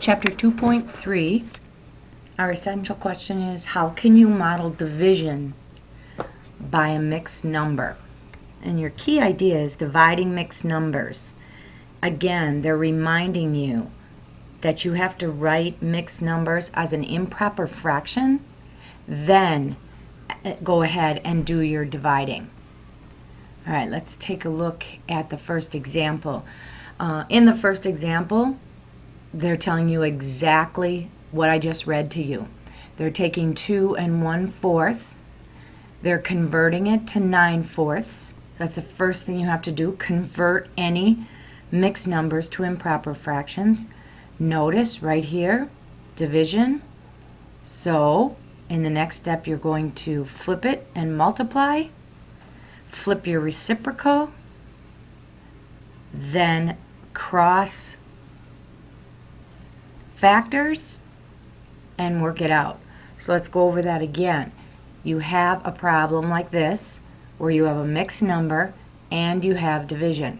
Chapter 2.3, our essential question is, how can you model division by a mixed number? And your key idea is dividing mixed numbers. Again, they're reminding you that you have to write mixed numbers as an improper fraction, then go ahead and do your dividing. All right, let's take a look at the first example. In the first example, they're telling you exactly what I just read to you. They're taking 2 1/4. They're converting it to 9/4. So that's the first thing you have to do, convert any mixed numbers to improper fractions. Notice right here, division. So in the next step, you're going to flip it and multiply. Flip your reciprocal. Then cross factors and work it out. So let's go over that again. You have a problem like this where you have a mixed number and you have division.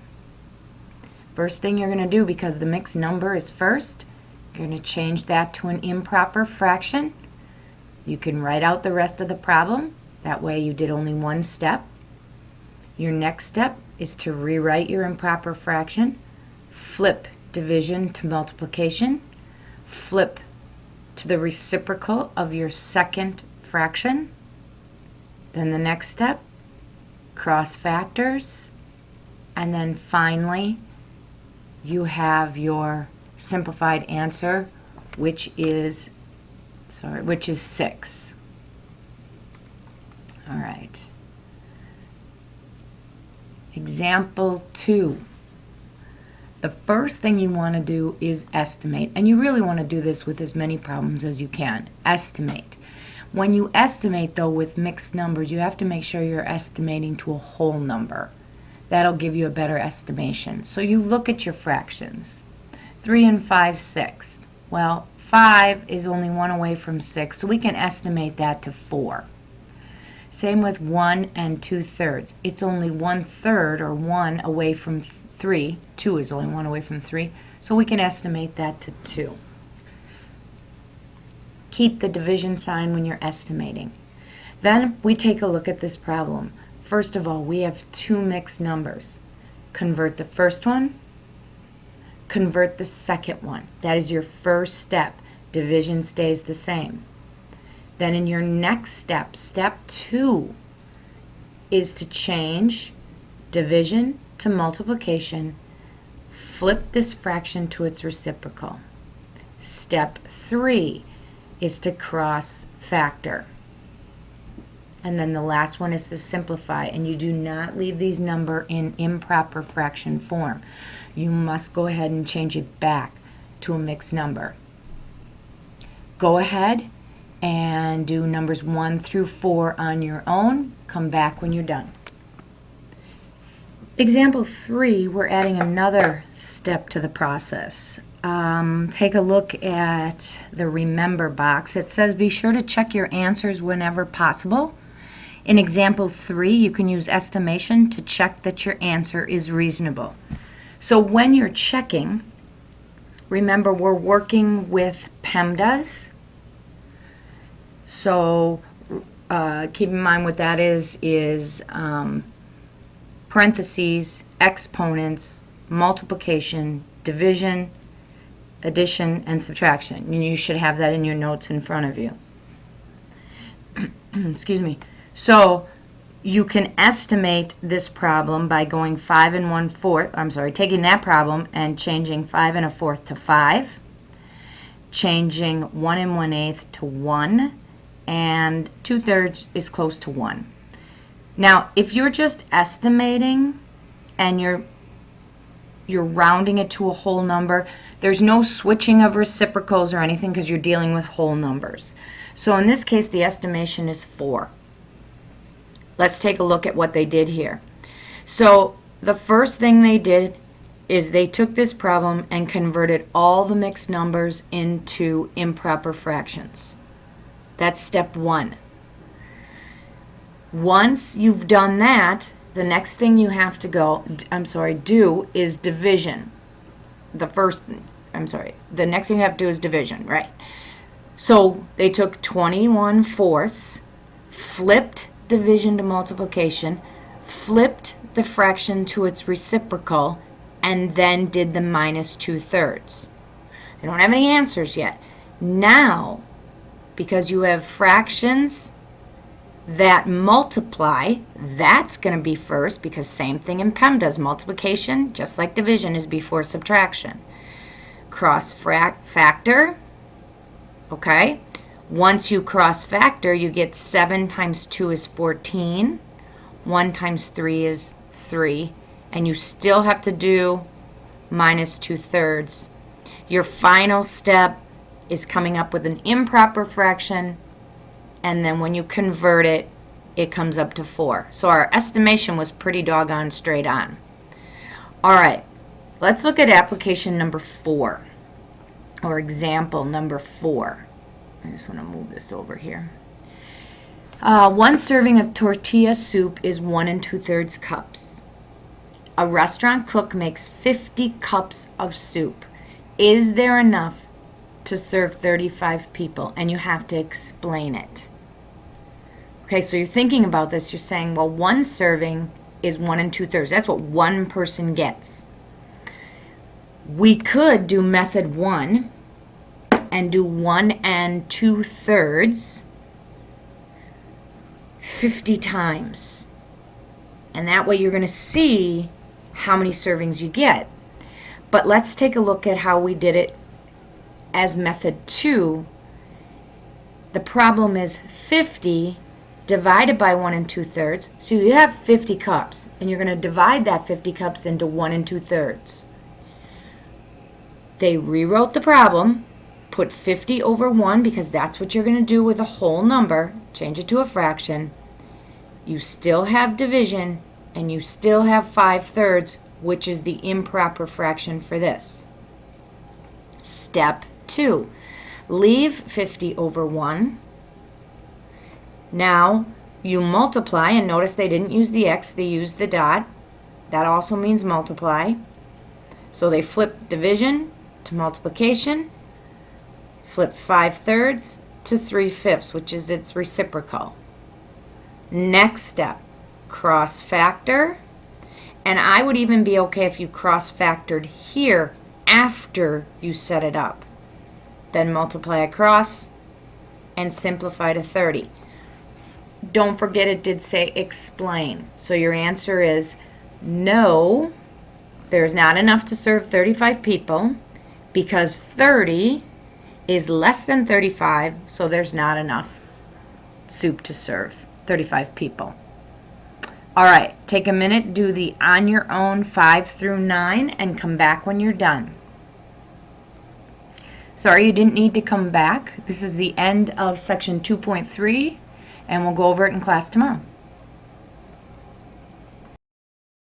First thing you're going to do, because the mixed number is first, you're going to change that to an improper fraction. You can write out the rest of the problem. That way you did only one step. Your next step is to rewrite your improper fraction, flip division to multiplication, flip to the reciprocal of your second fraction. Then the next step, cross factors, and then finally you have your simplified answer, which is 6. All right. Example 2. The first thing you want to do is estimate, and you really want to do this with as many problems as you can. Estimate. When you estimate, though, with mixed numbers, you have to make sure you're estimating to a whole number. That'll give you a better estimation. So you look at your fractions. 3 5/6. Well, 5 is only 1 away from 6, so we can estimate that to 4. Same with 1 2/3. It's only 1/3 or 1 away from 3. 2 is only 1 away from 3, so we can estimate that to 2. Keep the division sign when you're estimating. Then we take a look at this problem. First of all, we have 2 mixed numbers. Convert the first one, convert the second one. That is your first step. Division stays the same. Then in your next step, step 2, is to change division to multiplication, flip this fraction to its reciprocal. Step 3 is to cross factor. And then the last one is to simplify, and you do not leave these numbers in improper fraction form. You must go ahead and change it back to a mixed number. Go ahead and do numbers 1 through 4 on your own. Come back when you're done. Example 3, we're adding another step to the process. Take a look at the remember box. It says be sure to check your answers whenever possible. In example 3, you can use estimation to check that your answer is reasonable. So when you're checking, remember we're working with PEMDAS. So keep in mind what that is parentheses, exponents, multiplication, division, addition, and subtraction. And you should have that in your notes in front of you. Excuse me. So you can estimate this problem by going 5 1/4, taking that problem and changing 5 1/4 to 5, changing 1 1/8 to 1, and 2/3 is close to 1. Now, if you're just estimating and you're rounding it to a whole number, there's no switching of reciprocals or anything because you're dealing with whole numbers. So in this case, the estimation is 4. Let's take a look at what they did here. So the first thing they did is they took this problem and converted all the mixed numbers into improper fractions. That's step 1. Once you've done that, the next thing you have to do is division. The first I'm sorry, the next thing you have to do is division, right? So they took 21/4, flipped division to multiplication, flipped the fraction to its reciprocal, and then did the -2/3. They don't have any answers yet. Now, because you have fractions that multiply, that's going to be first, because same thing in PEMDAS. Multiplication, just like division, is before subtraction. Cross factor, okay? Once you cross factor, you get 7 times 2 is 14. 1 times 3 is 3. And you still have to do -2/3. Your final step is coming up with an improper fraction, and then when you convert it, it comes up to 4. So our estimation was pretty doggone straight on. All right, let's look at application number 4, or example number 4. I just want to move this over here. 1 serving of tortilla soup is 1 2/3 cups. A restaurant cook makes 50 cups of soup. Is there enough to serve 35 people? And you have to explain it. Okay, so you're thinking about this. You're saying, well, 1 serving is 1 2/3. That's what one person gets. We could do method 1 and do 1 2/3 50 times. And that way you're going to see how many servings you get. But let's take a look at how we did it as method 2. The problem is 50 divided by 1 2/3. So you have 50 cups, and you're going to divide that 50 cups into 1 2/3. They rewrote the problem, put 50 over 1, because that's what you're going to do with a whole number, change it to a fraction. You still have division, and you still have 5/3, which is the improper fraction for this. Step 2, leave 50 over 1. Now you multiply, and notice they didn't use the x, they used the dot. That also means multiply. So they flipped division to multiplication, flip 5/3 to 3/5, which is its reciprocal. Next step, cross factor. And I would even be okay if you cross factored here after you set it up. Then multiply across and simplify to 30. Don't forget it did say explain. So your answer is no, there's not enough to serve 35 people, because 30 is less than 35, so there's not enough soup to serve 35 people. All right, take a minute, do the on your own 5 through 9, and come back when you're done. Sorry, you didn't need to come back. This is the end of section 2.3, and we'll go over it in class tomorrow.